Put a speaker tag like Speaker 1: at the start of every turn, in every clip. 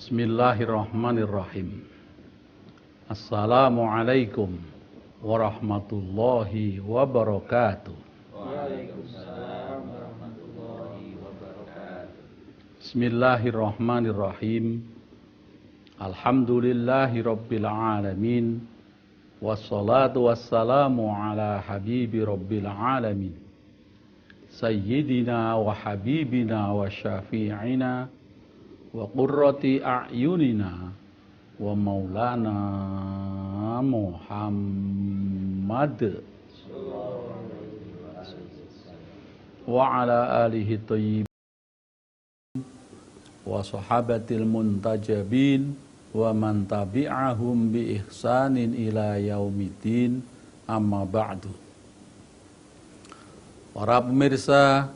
Speaker 1: Bismillahirrahmanirrahim. Assalamualaikum warahmatullahi wabarakatuh.
Speaker 2: Waalaikumsalam warahmatullahi wabarakatuh.
Speaker 1: Bismillahirrahmanirrahim. Alhamdulillahi rabbil alamin. Wassalatu wassalamu ala habibi rabbil alamin. Sayyidina wa habibina wa syafi'ina wa qurrati a'yunina wa maulana Muhammad wa ala alihi thayyibin wa sahabatil muntajabin wa man tabi'ahum bi ihsanin ila yaumiddin, amma ba'du. Para pemirsa,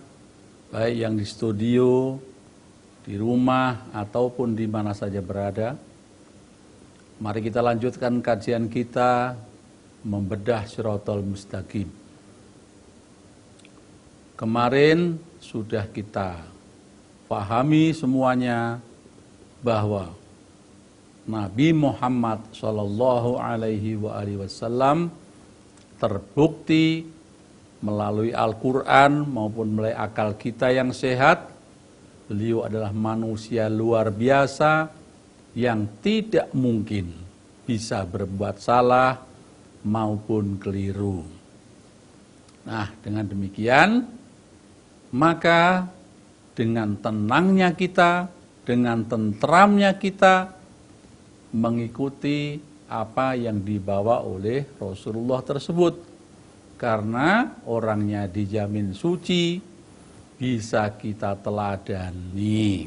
Speaker 1: baik yang di studio, di rumah, ataupun di mana saja berada, mari kita lanjutkan kajian kita membedah Shiratal Mustaqim. Kemarin sudah kita pahami semuanya bahwa Nabi Muhammad Shallallahu Alaihi Wasallam terbukti melalui Al-Quran maupun melalui akal kita yang sehat. Beliau adalah manusia luar biasa yang tidak mungkin bisa berbuat salah maupun keliru. Nah, dengan demikian, maka dengan tenangnya kita, dengan tentramnya kita mengikuti apa yang dibawa oleh Rasulullah tersebut. Karena orangnya dijamin suci, bisa kita teladani.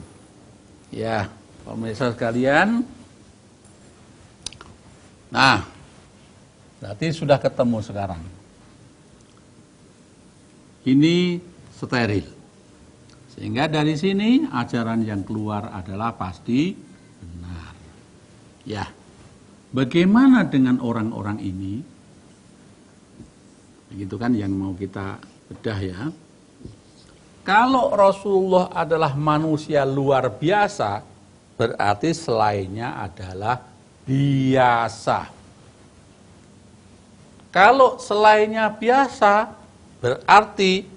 Speaker 1: Ya, pemirsa sekalian. Nah, berarti sudah ketemu sekarang. Ini steril. Sehingga dari sini ajaran yang keluar adalah pasti benar. Ya, bagaimana dengan orang-orang ini? Begitu kan yang mau kita bedah ya. Kalau Rasulullah adalah manusia luar biasa, berarti selainnya adalah biasa. Kalau selainnya biasa, berarti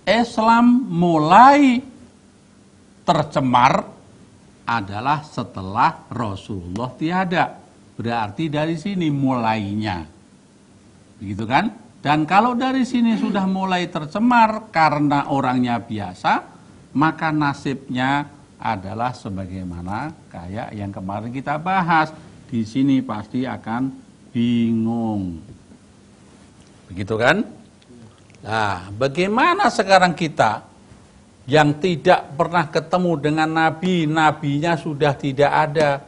Speaker 1: Islam mulai tercemar adalah setelah Rasulullah tiada. Berarti dari sini mulainya. Begitu kan? Dan kalau dari sini sudah mulai tercemar karena orangnya biasa, maka nasibnya adalah sebagaimana kayak yang kemarin kita bahas. Di sini pasti akan bingung. Begitu kan? Nah, bagaimana sekarang kita yang tidak pernah ketemu dengan Nabi, nabinya sudah tidak ada.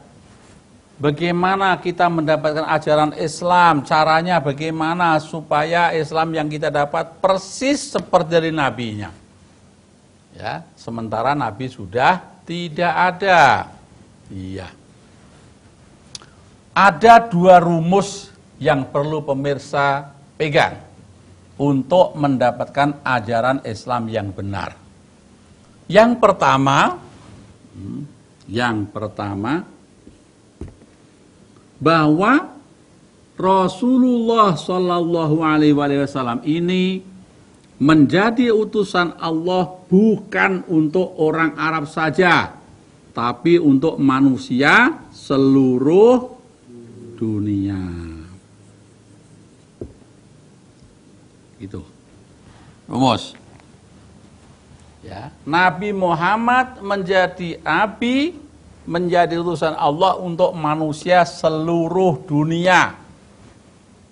Speaker 1: Bagaimana kita mendapatkan ajaran Islam, caranya bagaimana supaya Islam yang kita dapat persis seperti dari nabinya. Ya, sementara Nabi sudah tidak ada. Iya. Ada dua rumus yang perlu pemirsa pegang untuk mendapatkan ajaran Islam yang benar. Yang pertama, bahwa Rasulullah Shallallahu Alaihi Wasallam ini menjadi utusan Allah bukan untuk orang Arab saja, tapi untuk manusia seluruh dunia. Itu rumus. Ya, Nabi Muhammad menjadi nabi, menjadi utusan Allah untuk manusia seluruh dunia,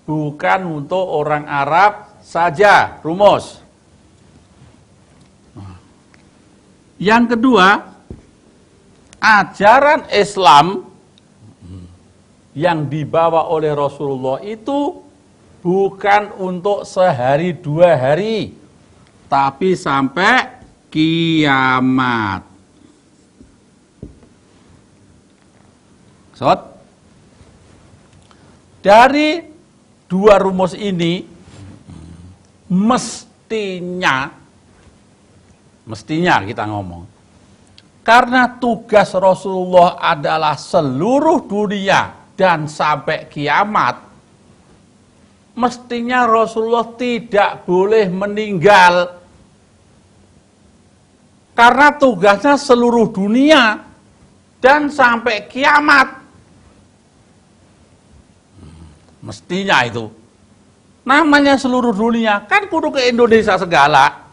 Speaker 1: bukan untuk orang Arab saja. Rumus. Yang kedua, ajaran Islam yang dibawa oleh Rasulullah itu bukan untuk sehari dua hari, tapi sampai kiamat. Dari dua rumus ini mestinya kita ngomong, Karena tugas Rasulullah adalah seluruh dunia dan sampai kiamat, mestinya Rasulullah tidak boleh meninggal. Karena tugasnya seluruh dunia dan sampai kiamat. Mestinya itu. Namanya seluruh dunia, kan kudu ke Indonesia segala.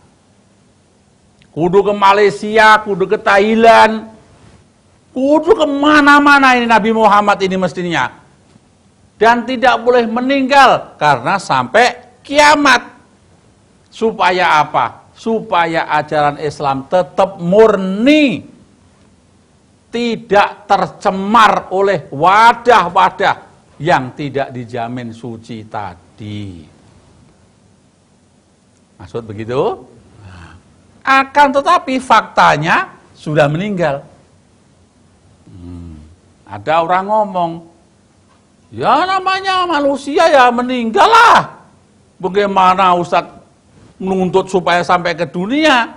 Speaker 1: Kudu ke Malaysia, kudu ke Thailand, kudu kemana-mana ini Nabi Muhammad ini mestinya. Dan tidak boleh meninggal karena sampai kiamat. Supaya apa? Supaya ajaran Islam tetap murni, tidak tercemar oleh wadah-wadah yang tidak dijamin suci tadi. Maksud begitu? Akan tetapi faktanya sudah meninggal. Ada orang ngomong, ya namanya manusia ya meninggal lah. Bagaimana Ustadz menuntut supaya sampai ke dunia?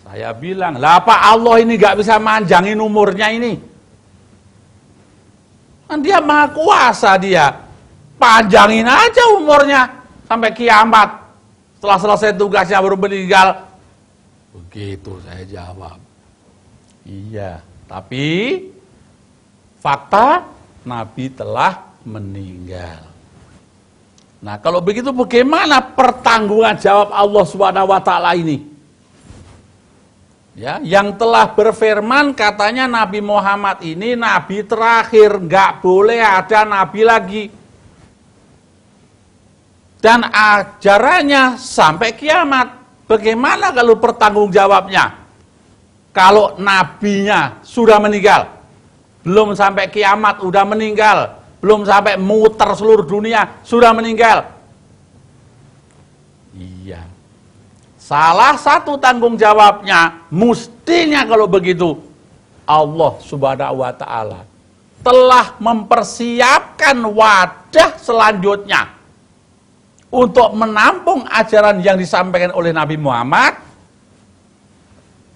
Speaker 1: Saya bilang, lah apa Allah ini gak bisa manjangin umurnya ini? Kan dia maha kuasa dia. Panjangin aja umurnya sampai kiamat. Setelah selesai tugasnya baru meninggal. Begitu saya jawab. Iya, tapi fakta Nabi telah meninggal. Nah, kalau begitu bagaimana pertanggungan jawab Allah Subhanahu wa taala ini? Ya, yang telah berfirman katanya Nabi Muhammad ini nabi terakhir, nggak boleh ada nabi lagi. Dan ajarannya sampai kiamat. Bagaimana kalau pertanggung jawabnya? Kalau nabinya sudah meninggal, belum sampai kiamat udah meninggal, belum sampai muter seluruh dunia sudah meninggal. Iya. Salah satu tanggung jawabnya mestinya kalau begitu Allah Subhanahu wa taala telah mempersiapkan wadah selanjutnya untuk menampung ajaran yang disampaikan oleh Nabi Muhammad,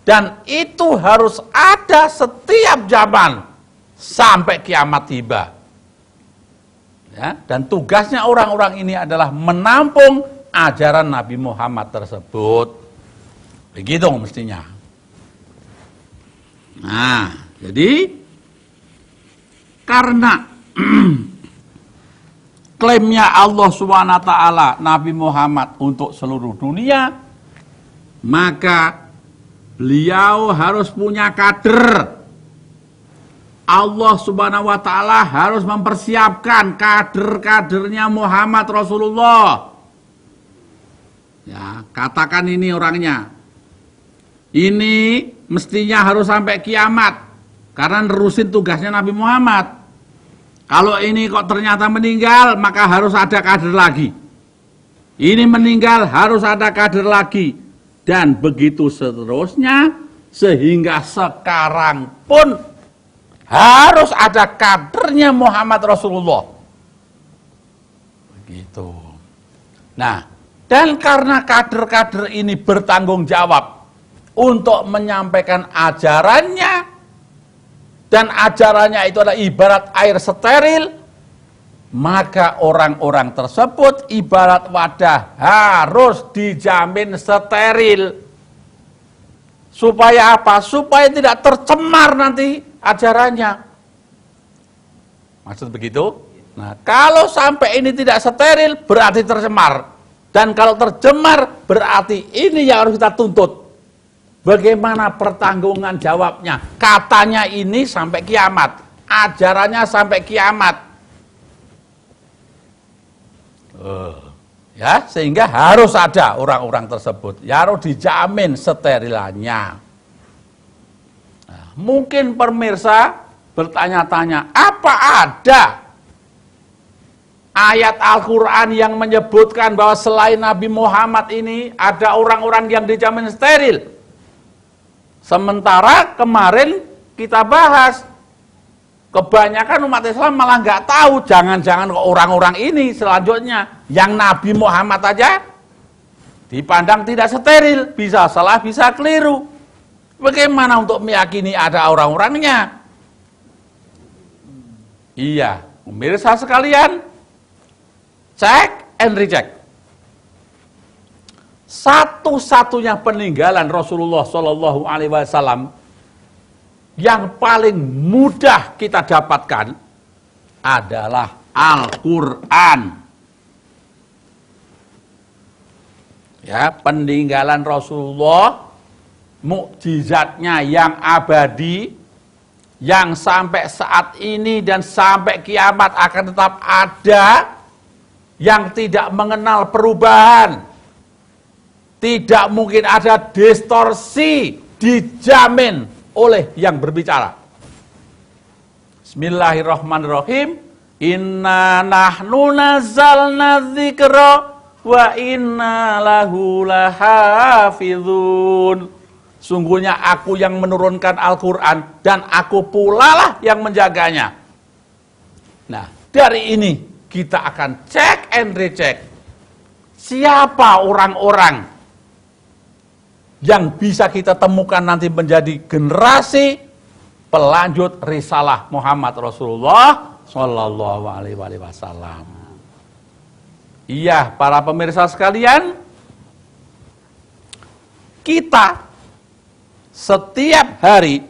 Speaker 1: dan itu harus ada setiap zaman sampai kiamat tiba. Ya, dan tugasnya orang-orang ini adalah menampung ajaran Nabi Muhammad tersebut. Begitu mestinya. Nah, jadi karena klaimnya Allah SWT Nabi Muhammad untuk seluruh dunia, maka beliau harus punya kader. Allah Subhanahu wa taala harus mempersiapkan kader-kadernya Muhammad Rasulullah. Ya, katakan ini orangnya. Ini mestinya harus sampai kiamat karena nerusin tugasnya Nabi Muhammad. Kalau ini kok ternyata meninggal, maka harus ada kader lagi. Ini meninggal, harus ada kader lagi. Dan begitu seterusnya, sehingga sekarang pun harus ada kadernya Muhammad Rasulullah. Begitu. Nah, dan karena kader-kader ini bertanggung jawab untuk menyampaikan ajarannya, dan ajarannya itu adalah ibarat air steril, maka orang-orang tersebut ibarat wadah harus dijamin steril. Supaya apa? Supaya tidak tercemar nanti ajarannya. Maksud begitu? Nah, kalau sampai ini tidak steril berarti tercemar. Dan kalau tercemar berarti ini yang harus kita tuntut. Bagaimana pertanggungan jawabnya? Katanya ini sampai kiamat, ajarannya sampai kiamat. Ya, sehingga harus ada orang-orang tersebut, ya harus dijamin sterilannya. Nah, mungkin pemirsa bertanya-tanya, apa ada ayat Al-Quran yang menyebutkan bahwa selain Nabi Muhammad ini ada orang-orang yang dijamin steril? Sementara kemarin kita bahas, kebanyakan umat Islam malah nggak tahu, jangan-jangan orang-orang ini selanjutnya, yang Nabi Muhammad aja dipandang tidak steril, bisa salah, bisa keliru. Bagaimana untuk meyakini ada orang-orangnya? Iya, pemirsa sekalian, cek and recheck. Satu-satunya peninggalan Rasulullah Shallallahu Alaihi Wasallam yang paling mudah kita dapatkan adalah Al-Quran. Ya, peninggalan Rasulullah, mukjizatnya yang abadi, yang sampai saat ini dan sampai kiamat akan tetap ada, yang tidak mengenal perubahan, tidak mungkin ada distorsi, dijamin oleh yang berbicara. Bismillahirrahmanirrahim. Inna nahnu nazzalna dzikra wa inna lahu lahafizun. Sungguhnya aku yang menurunkan Al-Quran dan aku pula lah yang menjaganya. Nah, dari ini kita akan cek and recheck. Siapa orang-orang yang bisa kita temukan nanti menjadi generasi pelanjut risalah Muhammad Rasulullah Sallallahu Alaihi Wasallam. Iya, para pemirsa sekalian, kita setiap hari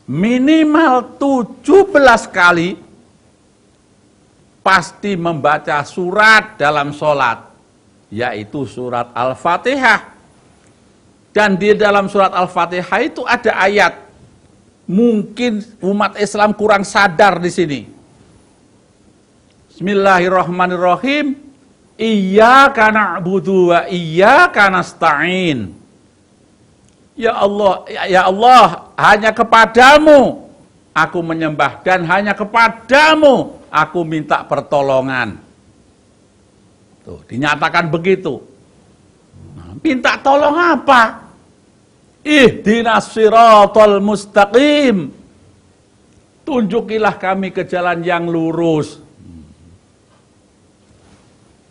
Speaker 1: minimal 17 kali pasti membaca surat dalam sholat, yaitu surat Al-Fatihah. Dan di dalam surat Al-Fatihah itu ada ayat, mungkin umat Islam kurang sadar di sini. Bismillahirrahmanirrahim. Iyyaka na'budu wa iyyaka nasta'in. Ya Allah, hanya kepadamu aku menyembah dan hanya kepadamu aku minta pertolongan. Tuh, dinyatakan begitu. Nah, minta tolong apa? Ihdinas siratal mustaqim. Tunjukilah kami ke jalan yang lurus.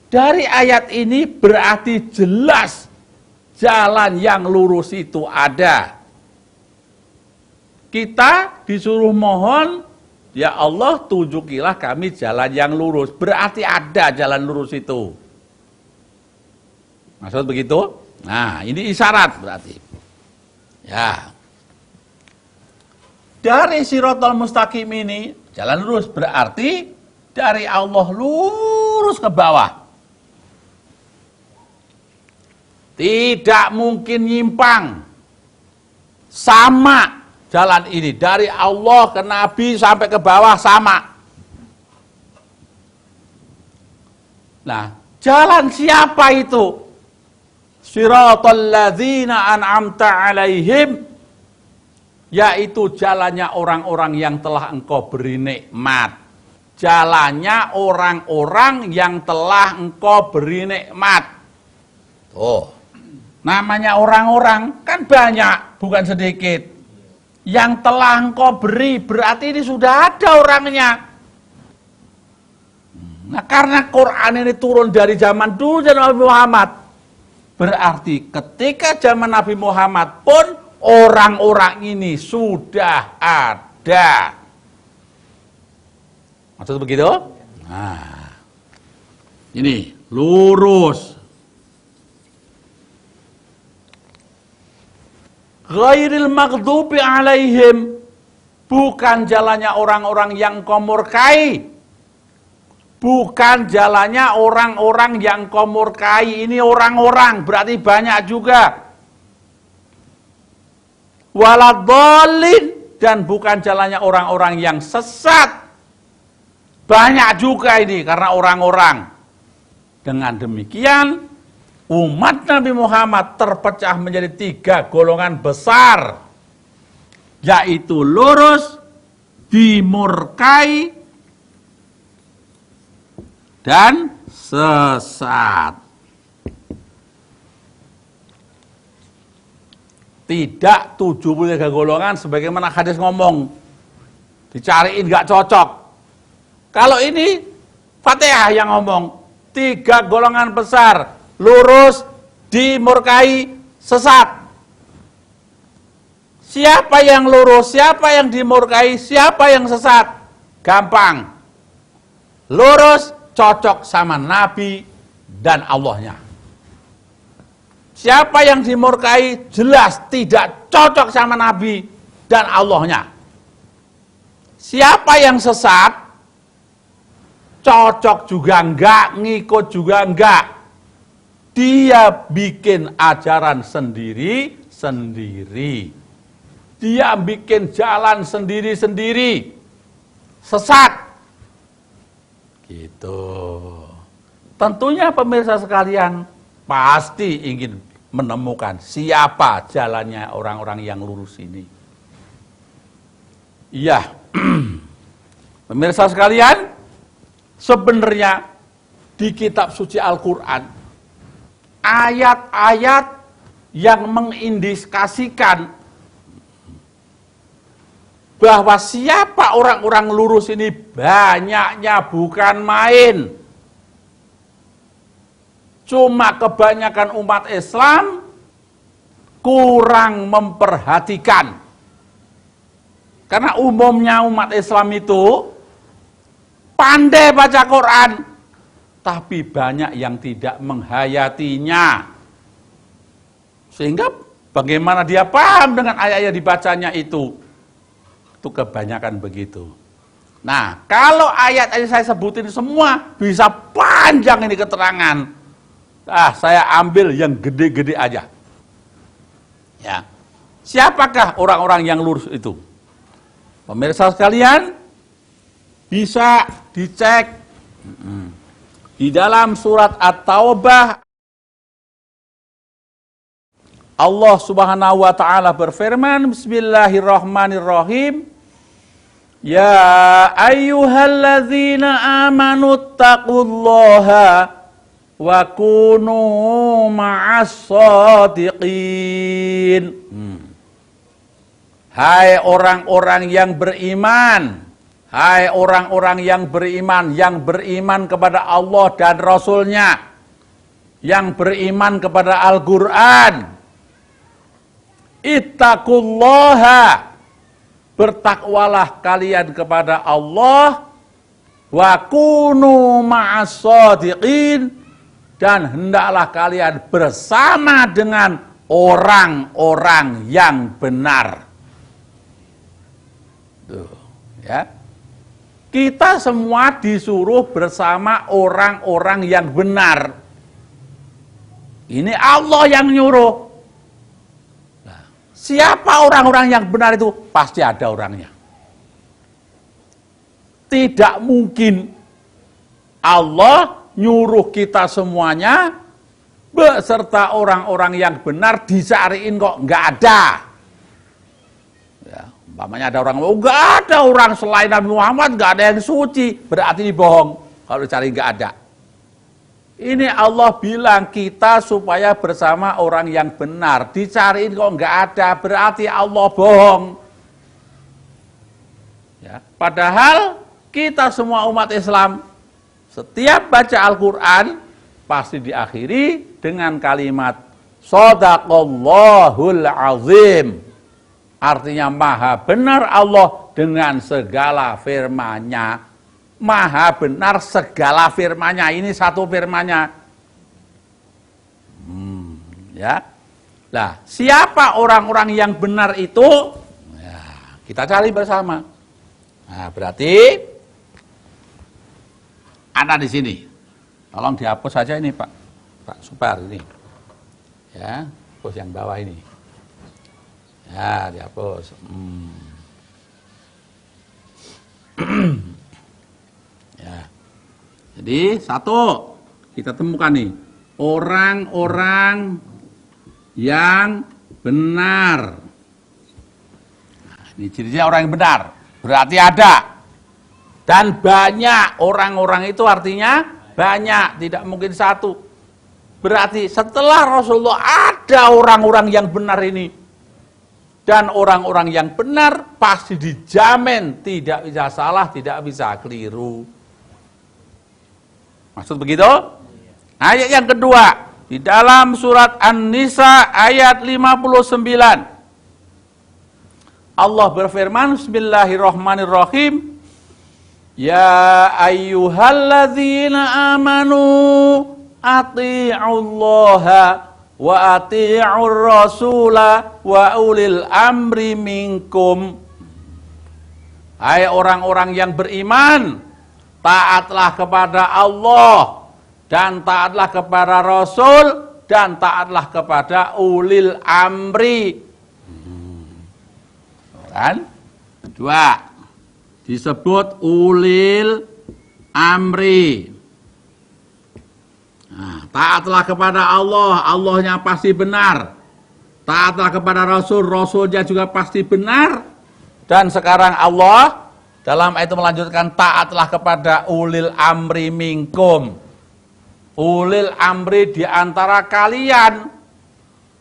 Speaker 1: Dari ayat ini berarti jelas jalan yang lurus itu ada. Kita disuruh mohon, ya Allah tunjukilah kami jalan yang lurus. Berarti ada jalan lurus itu. Maksud begitu? Nah, ini isyarat berarti. Ya. Dari siratal mustaqim ini, jalan lurus berarti dari Allah lurus ke bawah. Tidak mungkin nyimpang. Sama jalan ini. Dari Allah ke Nabi sampai ke bawah sama. Nah, jalan siapa itu? Siratal ladzina an'amta alaihim. Yaitu jalannya orang-orang yang telah engkau beri nikmat. Jalannya orang-orang yang telah engkau beri nikmat. Tuh. Namanya orang-orang kan banyak, bukan sedikit. Yang telah engkau beri, berarti ini sudah ada orangnya. Nah, karena Quran ini turun dari zaman dulu Nabi Muhammad, berarti ketika zaman Nabi Muhammad pun orang-orang ini sudah ada. Maksud begitu? Nah, ini lurus. Ghairil maghdubi alaihim, bukan jalannya orang-orang yang kau murkai. Bukan jalannya orang-orang yang kau murkai. Ini orang-orang, berarti banyak juga. Waladhdallin, dan bukan jalannya orang-orang yang sesat. Banyak juga ini karena orang-orang. Dengan demikian umat Nabi Muhammad terpecah menjadi 3 golongan besar, yaitu lurus, dimurkai, dan sesat. Tidak 73 golongan sebagaimana hadis ngomong, dicariin gak cocok. Kalau ini Fatihah yang ngomong 3 golongan besar, lurus, dimurkai, sesat. Siapa yang lurus, siapa yang dimurkai, siapa yang sesat? Gampang. Lurus, cocok sama Nabi dan Allahnya. Siapa yang dimurkai, jelas tidak cocok sama Nabi dan Allahnya. Siapa yang sesat, cocok juga enggak, ngikut juga enggak. Dia bikin ajaran sendiri-sendiri. Dia bikin jalan sendiri-sendiri. Sesat. Gitu. Tentunya pemirsa sekalian pasti ingin menemukan siapa jalannya orang-orang yang lurus ini. Iya. Pemirsa sekalian, sebenarnya di kitab suci Al-Quran, ayat-ayat yang mengindikasikan bahwa siapa orang-orang lurus ini banyaknya bukan main. Cuma kebanyakan umat Islam kurang memperhatikan. Karena umumnya umat Islam itu pandai baca Quran, tapi banyak yang tidak menghayatinya. Sehingga bagaimana dia paham dengan ayat-ayat dibacanya itu? Itu kebanyakan begitu. Nah, kalau ayat-ayat saya sebutin semua bisa panjang ini keterangan. Saya ambil yang gede-gede aja. Ya. Siapakah orang-orang yang lurus itu? Pemirsa sekalian, bisa dicek di dalam surat At-Taubah. Allah Subhanahu wa taala berfirman, bismillahirrahmanirrahim. Ya ayyuhalladzina amanu taqullaha wa kunu ma'as shadiqin. Hai orang-orang yang beriman, hai orang-orang yang beriman kepada Allah dan Rasul-Nya, yang beriman kepada Al-Quran. Ittaqullaha, bertakwalah kalian kepada Allah, wa kunu ma'as shadiqin, dan hendaklah kalian bersama dengan orang-orang yang benar. Tuh, ya. Kita semua disuruh bersama orang-orang yang benar. Ini Allah yang nyuruh. Siapa orang-orang yang benar itu? Pasti ada orangnya. Tidak mungkin Allah nyuruh kita semuanya beserta orang-orang yang benar dicariin kok nggak ada. Ya, umpamanya ada orang, nggak ada orang selain Nabi Muhammad, nggak ada yang suci, berarti ini bohong. Kalau dicari nggak ada. Ini Allah bilang kita supaya bersama orang yang benar. Dicariin kok nggak ada, berarti Allah bohong. Ya, padahal kita semua umat Islam, setiap baca Al-Quran, pasti diakhiri dengan kalimat Shadaqallahul Azim. Artinya maha benar Allah dengan segala firman-Nya. Maha benar segala firman-Nya. Ini satu firman-Nya. Ya. Nah, siapa orang-orang yang benar itu? Ya, kita cari bersama. Nah, berarti ada di sini. Tolong dihapus saja ini Pak Supar ini. Ya, hapus yang bawah ini. Ya, dihapus. Ya. Jadi satu kita temukan nih orang-orang yang benar. Nah, ini cirinya orang yang benar. Berarti ada. Dan banyak orang-orang itu artinya banyak, tidak mungkin satu. Berarti setelah Rasulullah ada orang-orang yang benar ini. Dan orang-orang yang benar pasti dijamin tidak bisa salah, tidak bisa keliru. Maksud begitu? Ayat yang kedua, di dalam surat An-Nisa ayat 59. Allah berfirman, Bismillahirrahmanirrahim, Ya ayyuhalladzina amanu ati'ullaha wa ati'ur rasula wa ulil amri minkum. Hai orang-orang yang beriman, taatlah kepada Allah dan taatlah kepada Rasul dan taatlah kepada ulil amri. Kan? Dua, disebut ulil amri. Nah, taatlah kepada Allah, Allahnya pasti benar. Taatlah kepada Rasul, Rasulnya juga pasti benar. Dan sekarang Allah dalam ayat itu melanjutkan, taatlah kepada ulil amri minkum. Ulil amri di antara kalian.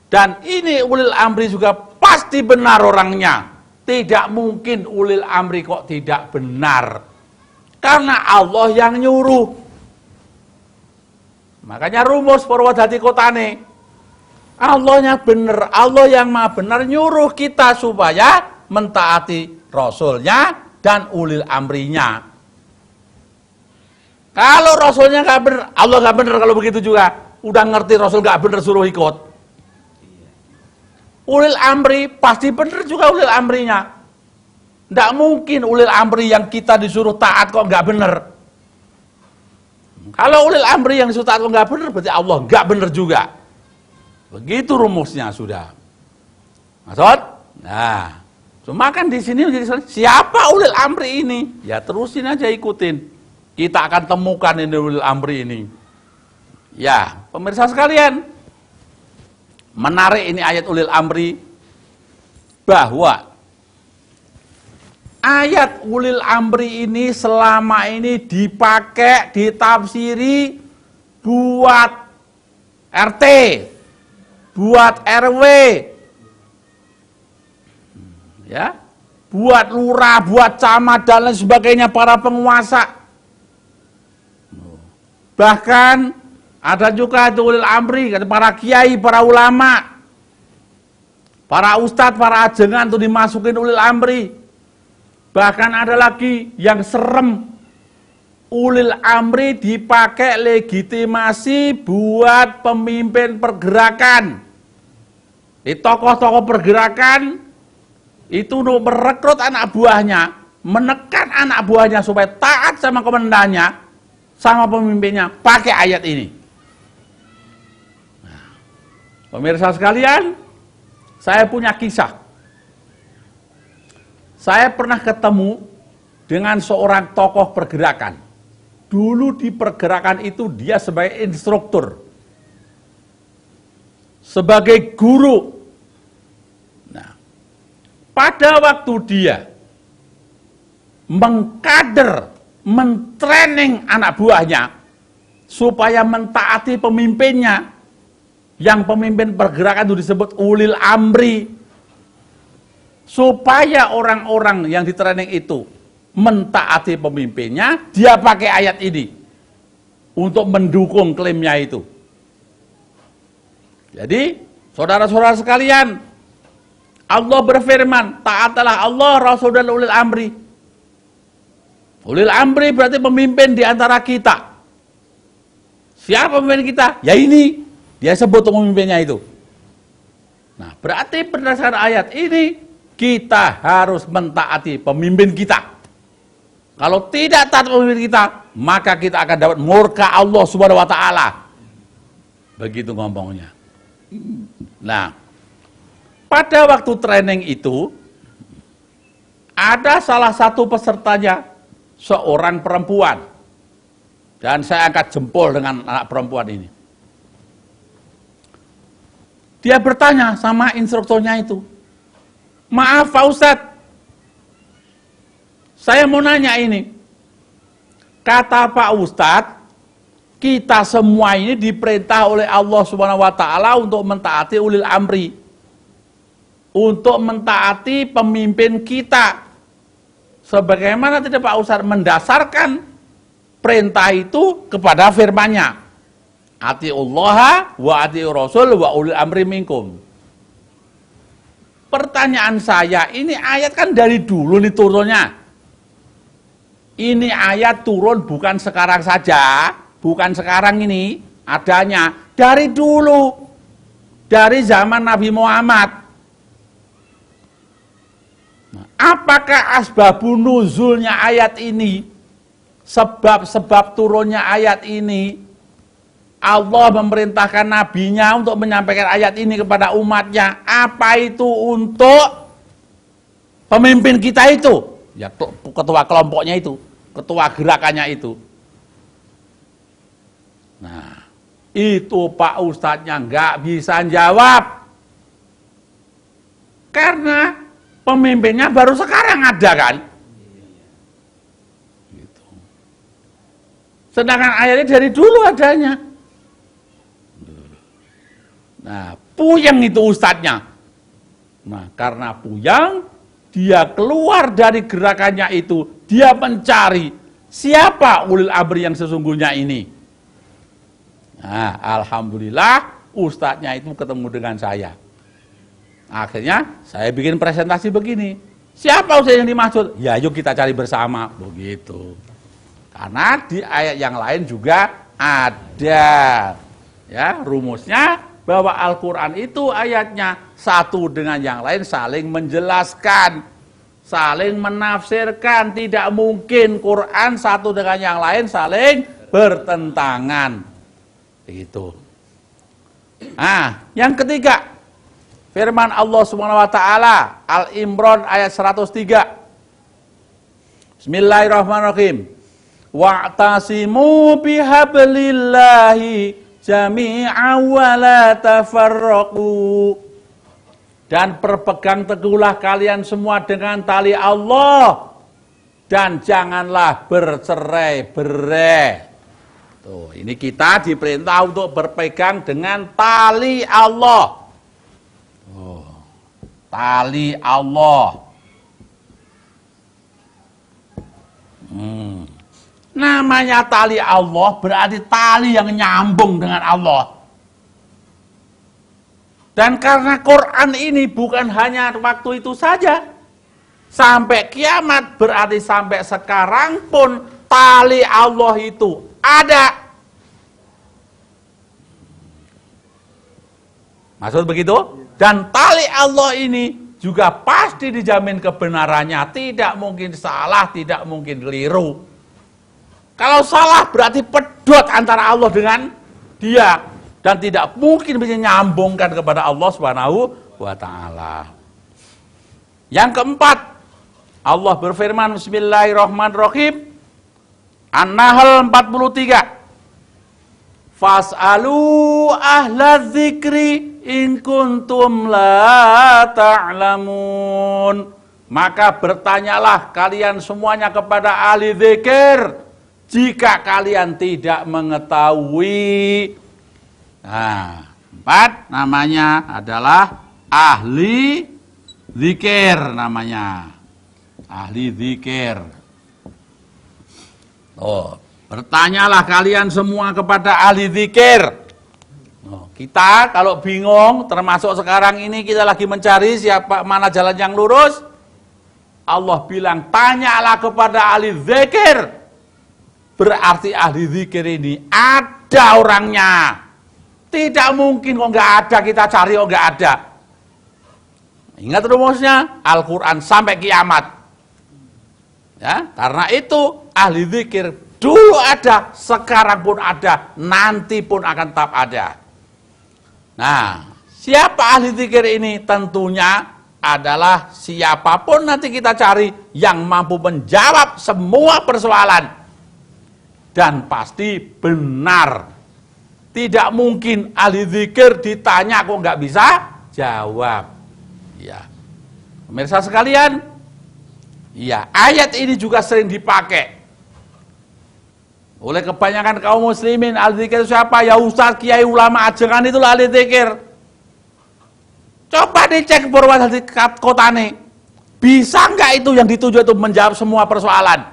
Speaker 1: Dan ini ulil amri juga pasti benar orangnya. Tidak mungkin ulil amri kok tidak benar. Karena Allah yang nyuruh. Makanya rumus Purwodadi kotane. Allahnya benar, Allah yang maha benar nyuruh kita supaya mentaati Rasulnya dan ulil amrinya. Kalau Rasulnya nggak benar, Allah nggak benar kalau begitu juga. Udah ngerti Rasul nggak benar suruh ikut. Ulil amri pasti benar juga ulil amrinya. Nggak mungkin ulil amri yang kita disuruh taat kok nggak benar. Kalau ulil amri yang disuruh taat kok nggak benar, berarti Allah nggak benar juga. Begitu rumusnya sudah. Maksud? Nah, cuma kan di sini menjadi siapa ulil amri ini? Ya terusin aja ikutin. Kita akan temukan ini ulil amri ini. Ya, pemirsa sekalian, menarik ini ayat ulil amri bahwa ayat ulil amri ini selama ini dipakai, ditafsiri buat RT, buat RW, ya, buat lurah, buat camat dan lain sebagainya, para penguasa. Bahkan ada juga itu ulil amri, para kiai, para ulama, para ustadz, para ajengan itu dimasukin ulil amri. Bahkan ada lagi yang serem, ulil amri dipakai legitimasi buat pemimpin pergerakan. Di tokoh-tokoh pergerakan itu untuk merekrut anak buahnya, menekan anak buahnya supaya taat sama komandannya, sama pemimpinnya, pakai ayat ini. Nah, pemirsa sekalian, saya punya kisah. Saya pernah ketemu dengan seorang tokoh pergerakan. Dulu di pergerakan itu dia sebagai instruktur, sebagai guru. Nah, pada waktu dia mengkader, mentraining anak buahnya supaya mentaati pemimpinnya, yang pemimpin pergerakan itu disebut ulil amri, supaya orang-orang yang ditraining itu mentaati pemimpinnya, dia pakai ayat ini untuk mendukung klaimnya itu. Jadi, saudara-saudara sekalian, Allah berfirman, taatlah Allah, Rasul dan ulil amri. Ulil amri berarti pemimpin di antara kita. Siapa pemimpin kita? Ya ini, dia sebut pemimpinnya itu. Nah, berarti berdasarkan ayat ini, kita harus mentaati pemimpin kita. Kalau tidak taat pemimpin kita, maka kita akan dapat murka Allah Subhanahu wa taala. Begitu ngomongnya. Nah, pada waktu training itu ada salah satu pesertanya seorang perempuan. Dan saya angkat jempol dengan anak perempuan ini. Dia bertanya sama instrukturnya itu, "Maaf Pak Ustadz, saya mau nanya ini. Kata Pak Ustadz, kita semua ini diperintah oleh Allah Subhanahu wa taala untuk mentaati ulil amri. Untuk mentaati pemimpin kita. Sebagaimana tidak Pak Ustadz mendasarkan perintah itu kepada firman-Nya. Atiullaha wa atiur rasul wa ulil amri minkum." pertanyaan saya, ini ayat kan dari dulu nih turunnya. Ini ayat turun bukan sekarang saja, bukan sekarang ini adanya, dari dulu, dari zaman Nabi Muhammad. Nah, apakah asbabun nuzulnya ayat ini, sebab-sebab turunnya ayat ini, Allah memerintahkan nabinya untuk menyampaikan ayat ini kepada umatnya. Apa itu untuk pemimpin kita itu? Ya, ketua kelompoknya itu, ketua gerakannya itu. Nah, itu Pak Ustadznya nggak bisa jawab. Karena pemimpinnya baru sekarang ada kan? Gitu. Sedangkan ayatnya dari dulu adanya. Nah, puyeng itu ustadznya. Nah, karena puyeng, dia keluar dari gerakannya itu, dia mencari siapa ulil amri yang sesungguhnya ini. Nah, alhamdulillah ustadznya itu ketemu dengan saya. Akhirnya saya bikin presentasi begini. Siapa ustadz yang dimaksud? Ya, yuk kita cari bersama. Begitu. Karena di ayat yang lain juga ada ya rumusnya, bahwa Al-Quran itu ayatnya satu dengan yang lain saling menjelaskan, saling menafsirkan. Tidak mungkin Quran satu dengan yang lain saling bertentangan. Begitu. Nah, yang ketiga, firman Allah Subhanahu wa taala Al-Imran ayat 103. Bismillahirrahmanirrahim. Wa'tasimu bihablillahi jami'an wa la tafarraqu. Dan berpegang teguhlah kalian semua dengan tali Allah dan janganlah bercerai-berai. Tuh, ini kita diperintah untuk berpegang dengan tali Allah. Oh, tali Allah. Namanya tali Allah berarti tali yang nyambung dengan Allah. Dan karena Quran ini bukan hanya waktu itu saja, sampai kiamat, berarti sampai sekarang pun tali Allah itu ada. Maksud begitu? Dan tali Allah ini juga pasti dijamin kebenarannya, tidak mungkin salah, tidak mungkin keliru. Kalau salah berarti pedot antara Allah dengan dia, dan tidak mungkin bisa nyambungkan kepada Allah Subhanahu wa taala. Yang keempat, Allah berfirman bismillahirrahmanirrahim, An-Nahl 43. Fas'alu ahla dzikri in kuntum la ta'lamun. Maka bertanyalah kalian semuanya kepada ahli zikir jika kalian tidak mengetahui. Nah, 4 namanya adalah ahli zikir namanya. Ahli zikir. Oh, bertanyalah kalian semua kepada ahli zikir. Oh, kita kalau bingung, termasuk sekarang ini kita lagi mencari siapa mana jalan yang lurus. Allah bilang, tanyalah kepada ahli zikir. Berarti ahli zikir ini ada orangnya. Tidak mungkin kok nggak ada, kita cari kok nggak ada. Ingat rumusnya, Al-Quran sampai kiamat. Ya, karena itu ahli zikir dulu ada, sekarang pun ada, nanti pun akan tetap ada. Nah, siapa ahli zikir ini? Tentunya adalah siapapun nanti kita cari yang mampu menjawab semua persoalan. Dan pasti benar. Tidak mungkin ahli zikir ditanya kok nggak bisa jawab. Ya, pemirsa sekalian, ya ayat ini juga sering dipakai oleh kebanyakan kaum muslimin. Ahli zikir siapa? Ya ustaz, kiai, ulama, ajengan itulah ahli zikir. Coba dicek Purwodadi kotane, bisa nggak itu yang dituju itu menjawab semua persoalan?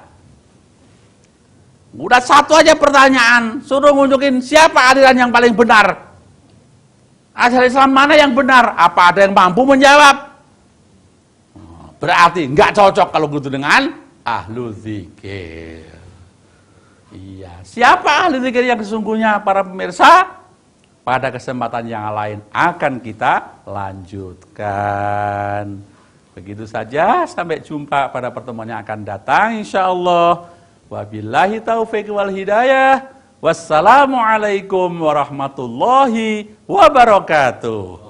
Speaker 1: Udah satu aja pertanyaan, suruh nunjukin siapa aliran yang paling benar. Ajaran Islam mana yang benar? Apa ada yang mampu menjawab? Berarti nggak cocok kalau begitu dengan ahlu zikir. Iya, siapa ahli zikir yang sesungguhnya para pemirsa? Pada kesempatan yang lain akan kita lanjutkan. Begitu saja, sampai jumpa pada pertemuan yang akan datang insyaallah. Wabillahi taufiq wal hidayah. Wassalamualaikum warahmatullahi wabarakatuh.